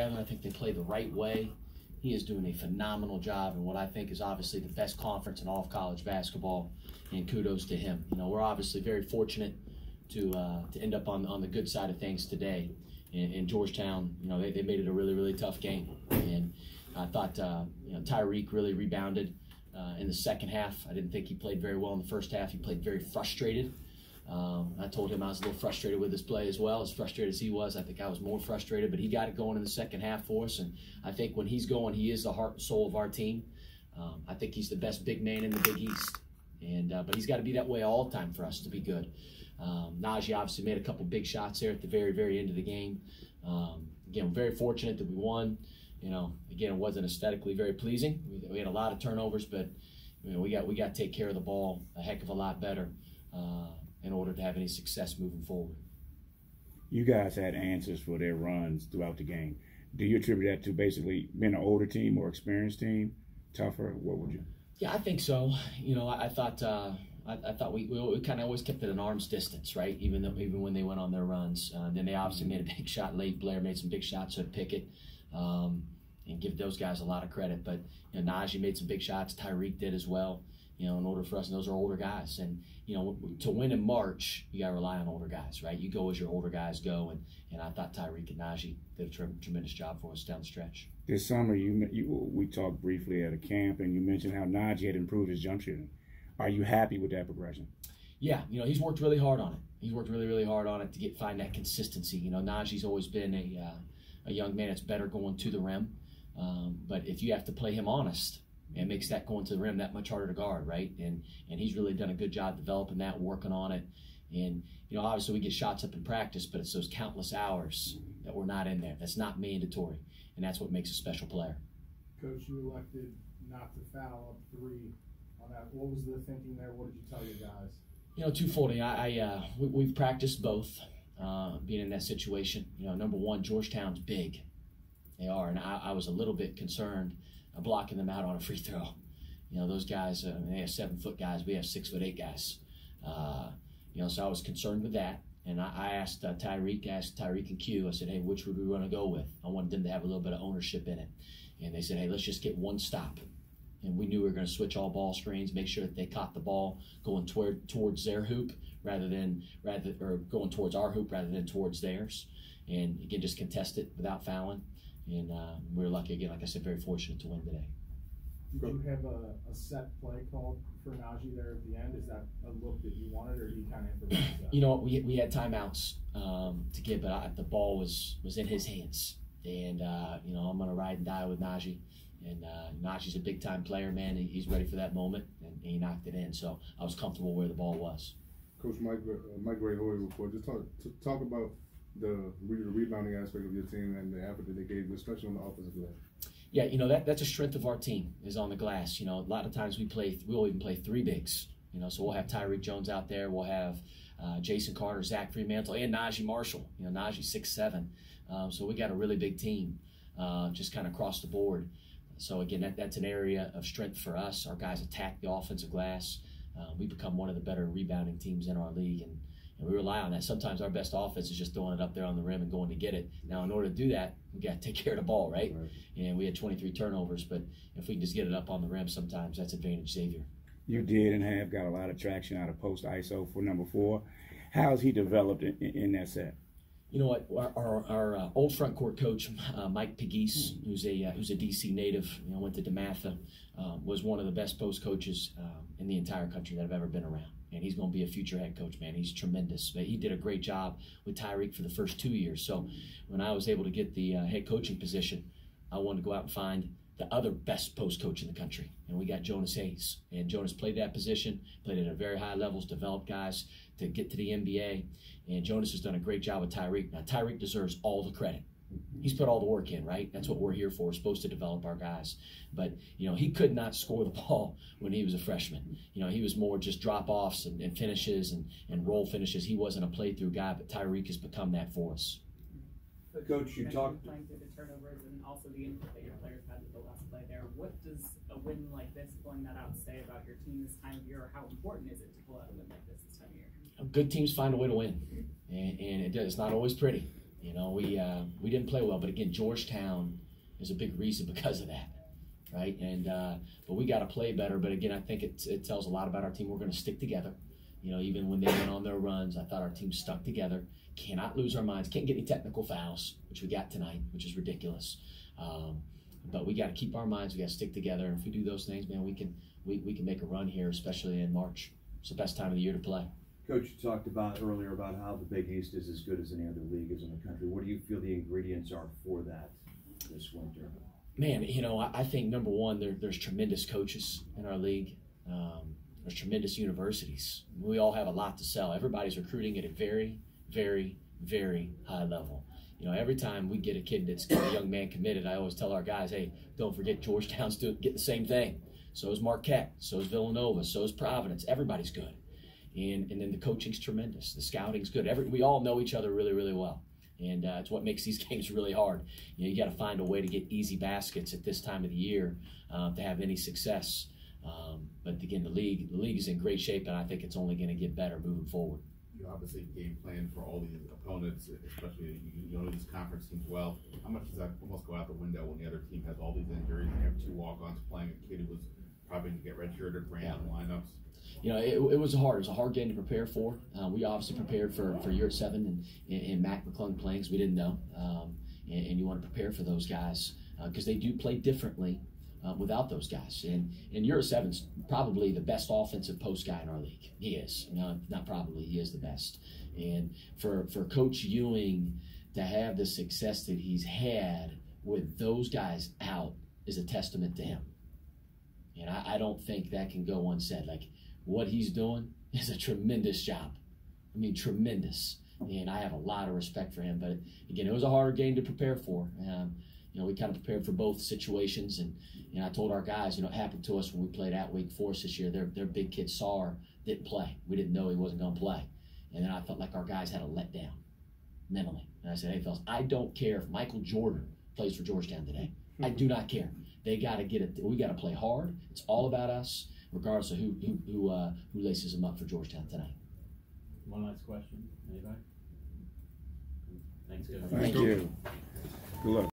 together. I think they play the right way. He is doing a phenomenal job in what I think is obviously the best conference in all of college basketball, and kudos to him. You know, we're obviously very fortunate to end up on the good side of things today. In Georgetown, you know, they made it a really, really tough game. And I thought, you know, Tyreek really rebounded in the second half. I didn't think he played very well in the first half. He played very frustrated. I told him I was a little frustrated with his play as well. As frustrated as he was, I think I was more frustrated, but he got it going in the second half for us. And I think when he's going, he is the heart and soul of our team. I think he's the best big man in the Big East. And but he's got to be that way all the time for us to be good. Najee obviously made a couple big shots there at the very, very end of the game. Again, very fortunate that we won. You know, again, it wasn't aesthetically very pleasing. We had a lot of turnovers, but you know, we got to take care of the ball a heck of a lot better in order to have any success moving forward. You guys had answers for their runs throughout the game. Do you attribute that to basically being an older team or experienced team, tougher? What would you? Yeah, I think so. You know, I thought we kind of always kept it at an arm's distance, right? Even when they went on their runs. Then they obviously made a big shot late. Blair made some big shots at Pickett, and give those guys a lot of credit. But you know, Najee made some big shots. Tyreek did as well. You know, in order for us, and those are older guys. And you know, to win in March, you got to rely on older guys, right? You go as your older guys go, and I thought Tyreek and Najee did a tremendous job for us down the stretch. This summer, we talked briefly at a camp, and you mentioned how Najee had improved his jump shooting. Are you happy with that progression? Yeah, you know, he's worked really hard on it. He's worked really, really hard on it to find that consistency. You know, Najee's always been a young man that's better going to the rim. But if you have to play him honest, it makes that going to the rim that much harder to guard, right? And he's really done a good job developing that, working on it. And, you know, obviously we get shots up in practice, but it's those countless hours that we're not in there. That's not mandatory, and that's what makes a special player. Coach, you elected not to foul up three on that. What was the thinking there? What did you tell your guys? You know, twofold. We've practiced both, being in that situation. You know, number one, Georgetown's big. They are, and I was a little bit concerned blocking them out on a free throw. You know, those guys, they have 7-foot guys. We have 6'8" guys. You know, so I was concerned with that. And I asked Tyreek and Q, I said, hey, which would we want to go with? I wanted them to have a little bit of ownership in it. And they said, hey, let's just get one stop. And we knew we were going to switch all ball screens, make sure that they caught the ball going towards their hoop or going towards our hoop rather than towards theirs. And again, just contest it without fouling. And we were lucky, again, like I said, very fortunate to win today. Did you have a set play called for Najee there at the end? Is that a look that you wanted, or did you kind of improvise that? You know, we had timeouts to give, but the ball was in his hands. And, you know, I'm going to ride and die with Najee. And Najee's a big-time player, man. He's ready for that moment, and he knocked it in. So I was comfortable where the ball was. Coach Mike Gray report. Just talk about the rebounding aspect of your team and the effort that they gave, especially on the offensive end. Yeah, you know, that's a strength of our team is on the glass. You know, a lot of times we'll even play three bigs. You know, so we'll have Tyreek Jones out there. We'll have Jason Carter, Zach Fremantle, and Najee Marshall. You know, Najee's 6'7". So we got a really big team just kind of across the board. So, again, that's an area of strength for us. Our guys attack the offensive glass. We become one of the better rebounding teams in our league, and we rely on that. Sometimes our best offense is just throwing it up there on the rim and going to get it. Now, in order to do that, we got to take care of the ball, right? And we had 23 turnovers, but if we can just get it up on the rim sometimes, that's advantage Xavier. You did and have got a lot of traction out of post ISO for number 4. How's he developed in that set? You know what? Our old front court coach, Mike Pegues, who's a DC native, you know, went to DeMatha, was one of the best post coaches in the entire country that I've ever been around. And he's going to be a future head coach, man. He's tremendous. But he did a great job with Tyreek for the first 2 years. So when I was able to get the head coaching position, I wanted to go out and find the other best post coach in the country. And we got Jonas Hayes. And Jonas played that position, played it at very high levels, developed guys to get to the NBA. And Jonas has done a great job with Tyreek. Now, Tyreek deserves all the credit. He's put all the work in, right? That's what we're here for. We're supposed to develop our guys. But, you know, he could not score the ball when he was a freshman. You know, he was more just drop-offs and finishes and roll finishes. He wasn't a play-through guy, but Tyreek has become that for us. Coach, you talked playing through the turnovers and also the input that your players had with the last play there. What does a win like this, pulling that out, say about your team this time of year? Or how important is it to pull out a win like this time of year? Good teams find a way to win, and it's not always pretty. You know, we didn't play well, but again, Georgetown is a big reason because of that, right? And but we got to play better. But again, I think it tells a lot about our team. We're going to stick together. You know, even when they went on their runs, I thought our team stuck together. Cannot lose our minds. Can't get any technical fouls, which we got tonight, which is ridiculous. But we got to keep our minds. We got to stick together. And if we do those things, man, we can make a run here, especially in March. It's the best time of the year to play. Coach, you talked about earlier about how the Big East is as good as any other league is in the country. What do you feel the ingredients are for that this winter? Man, you know, I think number one, there's tremendous coaches in our league. There's tremendous universities. We all have a lot to sell. Everybody's recruiting at a very, very, very high level. You know, every time we get a kid that's a young man committed, I always tell our guys, hey, don't forget Georgetown's getting the same thing. So is Marquette. So is Villanova. So is Providence. Everybody's good. And then the coaching's tremendous. The scouting's good. We all know each other really, really well. And it's what makes these games really hard. You know, you got to find a way to get easy baskets at this time of the year to have any success. But again, the league is in great shape, and I think it's only going to get better moving forward. You obviously game plan for all these opponents, especially you know these conference teams well. How much does that almost go out the window when the other team has all these injuries and you have 2 walk-ons playing a kid who was probably going to get redshirted, ran out of lineups? You know, it was hard. It was a hard game to prepare for. We obviously prepared for year 7 and Mac McClung playing because we didn't know. And you want to prepare for those guys because they do play differently without those guys. And year 7's probably the best offensive post guy in our league. He is. No, not probably. He is the best. And for Coach Ewing to have the success that he's had with those guys out is a testament to him. And I don't think that can go unsaid. Like, what he's doing is a tremendous job. I mean, tremendous. And I have a lot of respect for him. But, again, it was a harder game to prepare for. You know, we kind of prepared for both situations. And I told our guys, you know, it happened to us when we played at Wake Forest this year. Their big kid, Saar, didn't play. We didn't know he wasn't going to play. And then I felt like our guys had a letdown mentally. And I said, hey, fellas, I don't care if Michael Jordan plays for Georgetown today. I do not care. They got to get it. We got to play hard. It's all about us, regardless of who laces them up for Georgetown tonight. One last question. Anybody? Thanks, Coach. Thank you. Good luck.